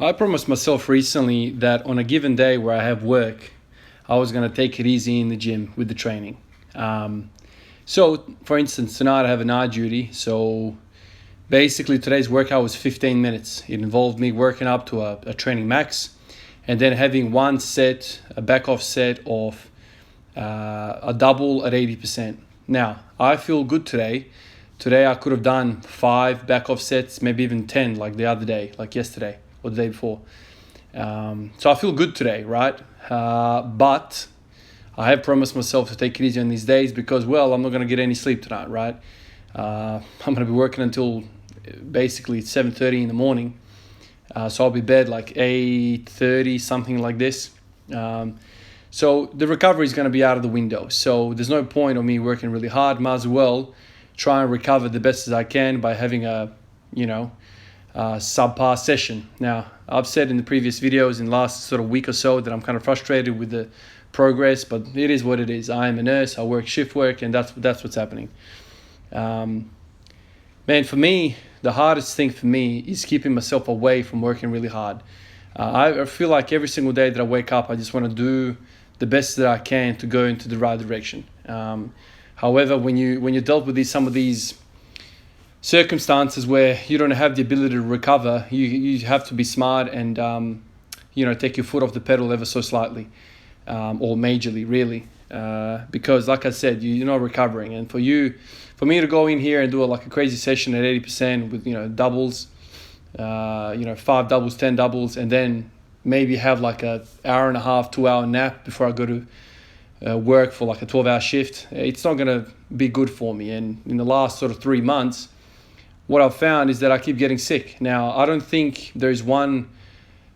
I promised myself recently that on a given day where I have work, I was going to take it easy in the gym with the training. Um, so, for instance, tonight I have a night duty. So, basically, today's workout was 15 minutes. It involved me working up to a training max and then having one set, a back off set of a double at 80%. Now, I feel good today. Today, I could have done 5 back off sets, maybe even 10, like the other day, like yesterday or the day before. So I feel good today, right? But I have promised myself to take it easy on these days because, well, I'm not going to get any sleep tonight, right? I'm going to be working until basically 7:30 in the morning. So I'll be bed like 8:30, something like this. So the recovery is going to be out of the window. So there's no point of me working really hard. Might as well try and recover the best as I can by having a, subpar session. Now, I've said in the previous videos in the last sort of week or so that I'm kind of frustrated with the progress, but it is what it is. I am a nurse. I work shift work, and that's what's happening. Man, for me, the hardest thing for me is keeping myself away from working really hard. I feel like every single day that I wake up, I just want to do the best that I can to go into the right direction. However, when you're dealt with some of these circumstances where you don't have the ability to recover, you have to be smart and take your foot off the pedal ever so slightly, or majorly, really, because like I said, you're not recovering. And for me to go in here and do a crazy session at 80% with doubles, 5 doubles, 10 doubles, and then maybe have like a hour and a half, 2 hour nap before I go to work for like a 12-hour shift, it's not going to be good for me. And in the last sort of 3 months, what I've found is that I keep getting sick. Now, I don't think there's one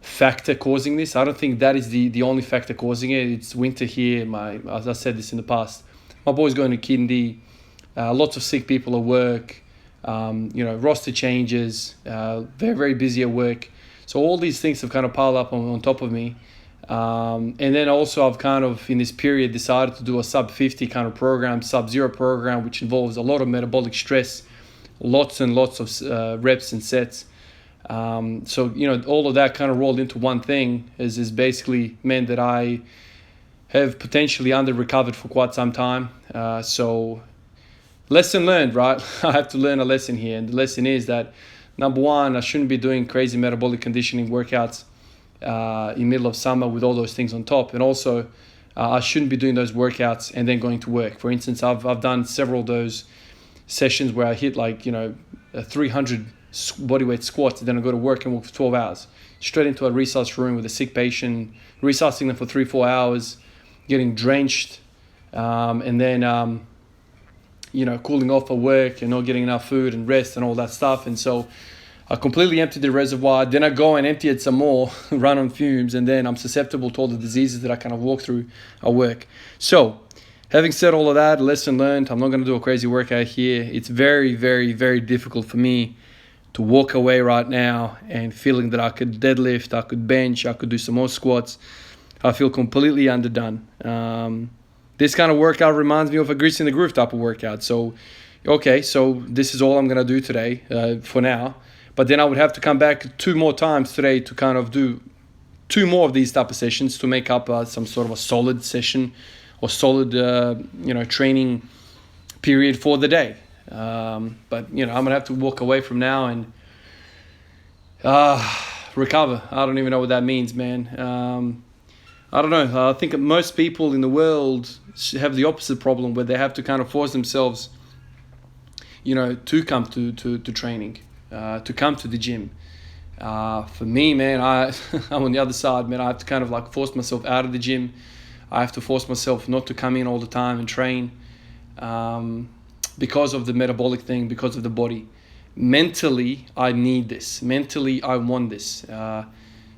factor causing this. I don't think that is the only factor causing it. It's winter here. As I said this in the past, my boy's going to kindy, lots of sick people at work, roster changes, very, very busy at work. So all these things have kind of piled up on top of me. And then also I've kind of in this period decided to do a sub 50 kind of program, sub-zero program, which involves a lot of metabolic stress, lots and lots of reps and sets. So all of that kind of rolled into one thing is basically meant that I have potentially under recovered for quite some time. So lesson learned, right? I have to learn a lesson here, and the lesson is that number one, I shouldn't be doing crazy metabolic conditioning workouts in middle of summer with all those things on top, and also I shouldn't be doing those workouts and then going to work. For instance, I've done several of those sessions where I hit 300 bodyweight squats, and then I go to work and work for 12 hours straight into a resusc room with a sick patient, resusciting them for 3-4 hours, getting drenched, and then cooling off for work and not getting enough food and rest and all that stuff. And so I completely emptied the reservoir. Then I go and empty it some more, run on fumes, and then I'm susceptible to all the diseases that I kind of walk through at work. So having said all of that, lesson learned, I'm not going to do a crazy workout here. It's very, very, very difficult for me to walk away right now and feeling that I could deadlift, I could bench, I could do some more squats. I feel completely underdone. This kind of workout reminds me of a grease in the groove type of workout. So, okay, so this is all I'm going to do today for now. But then I would have to come back 2 more times today to kind of do 2 more of these type of sessions to make up some sort of a solid session or solid, training period for the day. But, I'm going to have to walk away from now and recover. I don't even know what that means, man. I don't know. I think most people in the world have the opposite problem where they have to kind of force themselves, to come to training, to come to the gym. For me, man, I'm on the other side, man. I have to kind of force myself out of the gym. I have to force myself not to come in all the time and train because of the metabolic thing, because of the body. Mentally, I need this. Mentally, I want this.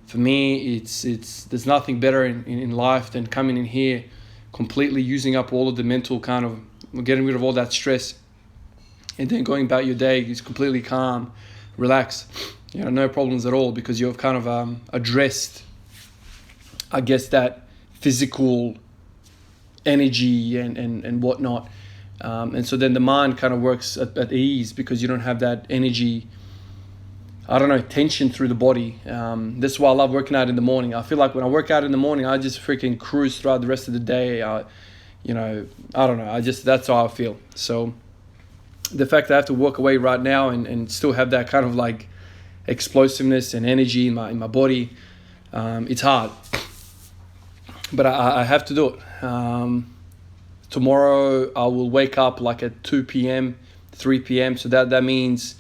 For me, it's there's nothing better in life than coming in here, completely using up all of the mental kind of, getting rid of all that stress, and then going about your day is completely calm, relaxed, no problems at all, because you've kind of addressed, I guess, that physical energy and whatnot. And so then the mind kind of works at ease because you don't have that energy I don't know, tension through the body. That's why I love working out in the morning. I feel like when I work out in the morning, I just freaking cruise throughout the rest of the day. I don't know. That's how I feel. So the fact that I have to walk away right now and still have that kind of like explosiveness and energy in my body, it's hard. But I have to do it. Tomorrow I will wake up like at 2 p.m., 3 p.m. So that means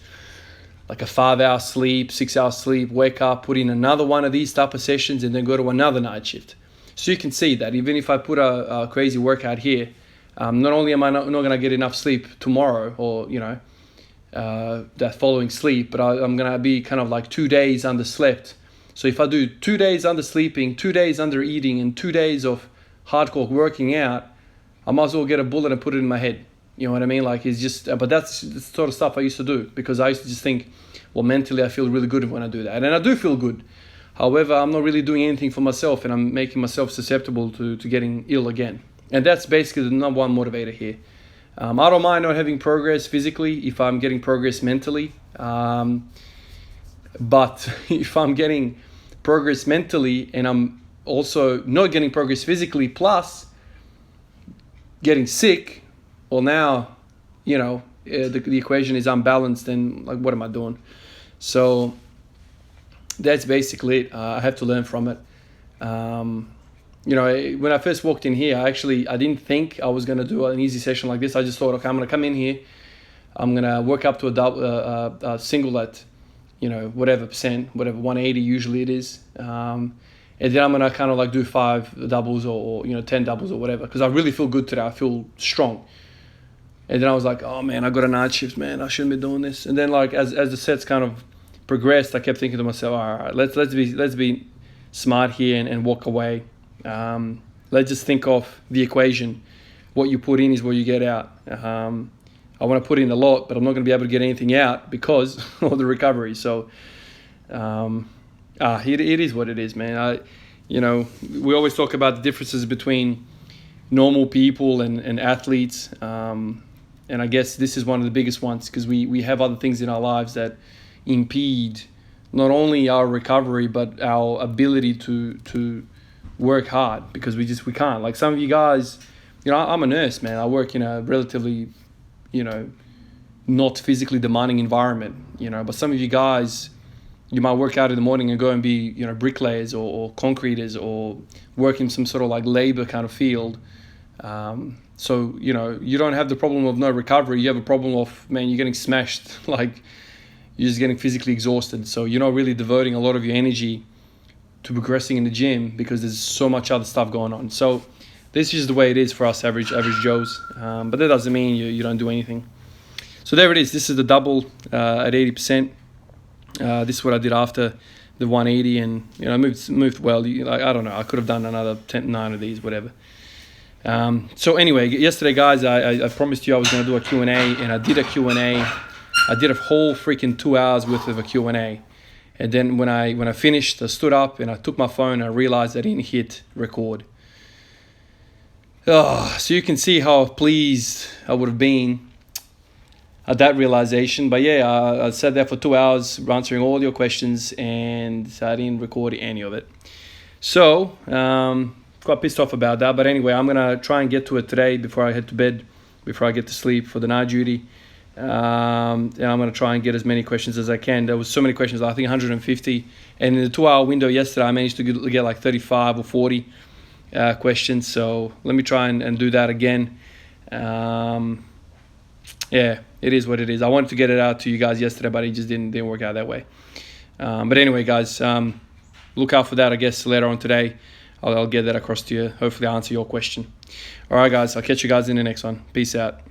like a 5-hour sleep, 6-hour sleep, wake up, put in another one of these type of sessions, and then go to another night shift. So you can see that even if I put a crazy workout here, not only am I not going to get enough sleep tomorrow or, that following sleep, but I'm going to be kind of like 2 days underslept. So if I do 2 days undersleeping, 2 days under eating, and 2 days of hardcore working out, I might as well get a bullet and put it in my head. You know what I mean? Like, it's just, but that's the sort of stuff I used to do, because I used to just think, well, mentally I feel really good when I do that. And I do feel good. However, I'm not really doing anything for myself, and I'm making myself susceptible to getting ill again. And that's basically the number one motivator here. I don't mind not having progress physically if I'm getting progress mentally. But if I'm getting progress mentally and I'm also not getting progress physically plus getting sick, well, now, the equation is unbalanced, and like, what am I doing? So that's basically it. I have to learn from it. When I first walked in here, I didn't think I was going to do an easy session like this. I just thought, okay, I'm going to come in here, I'm going to work up to a single at, whatever percent, whatever, 180 usually it is. And then I'm going to kind of like do 5 doubles or 10 doubles or whatever, because I really feel good today. I feel strong. And then I was like, oh man, I got a night shift, man. I shouldn't be doing this. And then like as the sets kind of progressed, I kept thinking to myself, all right, let's be smart here and walk away. Let's just think of the equation. What you put in is what you get out. I want to put in a lot, but I'm not going to be able to get anything out because of the recovery. So it is what it is, man. We always talk about the differences between normal people and athletes. And I guess this is one of the biggest ones, because we have other things in our lives that impede not only our recovery, but our ability to work hard, because we can't. Like some of you guys, I'm a nurse, man. I work in a relatively, not physically demanding environment, but some of you guys, you might work out in the morning and go and be, bricklayers or concreters or work in some sort of like labor kind of field. So, you don't have the problem of no recovery. You have a problem of, man, you're getting smashed. Like, you're just getting physically exhausted. So you're not really devoting a lot of your energy to progressing in the gym, because there's so much other stuff going on. So this is the way it is for us average Joes. But that doesn't mean you don't do anything. So there it is. This is the double at 80%. This is what I did after the 180, and moved well. I don't know. I could have done another 9 of these, whatever. So anyway, yesterday, guys, I promised you I was going to do a Q&A, and I did a Q&A. I did a whole freaking 2 hours worth of a Q&A. And then when I finished, I stood up and I took my phone and I realized I didn't hit record. So you can see how pleased I would have been at that realization. But yeah, I sat there for 2 hours answering all your questions, and I didn't record any of it. So, quite pissed off about that. But anyway, I'm going to try and get to it today before I head to bed, before I get to sleep for the night duty. And I'm going to try and get as many questions as I can. There was so many questions, I think 150. And in the 2 hour window yesterday, I managed to get like 35 or 40 questions. So let me try and do that again. Yeah, it is what it is. I wanted to get it out to you guys yesterday, but it just didn't work out that way. But anyway, guys, look out for that, I guess, later on today. I'll get that across to you. Hopefully I'll answer your question. All right, guys, I'll catch you guys in the next one. Peace out.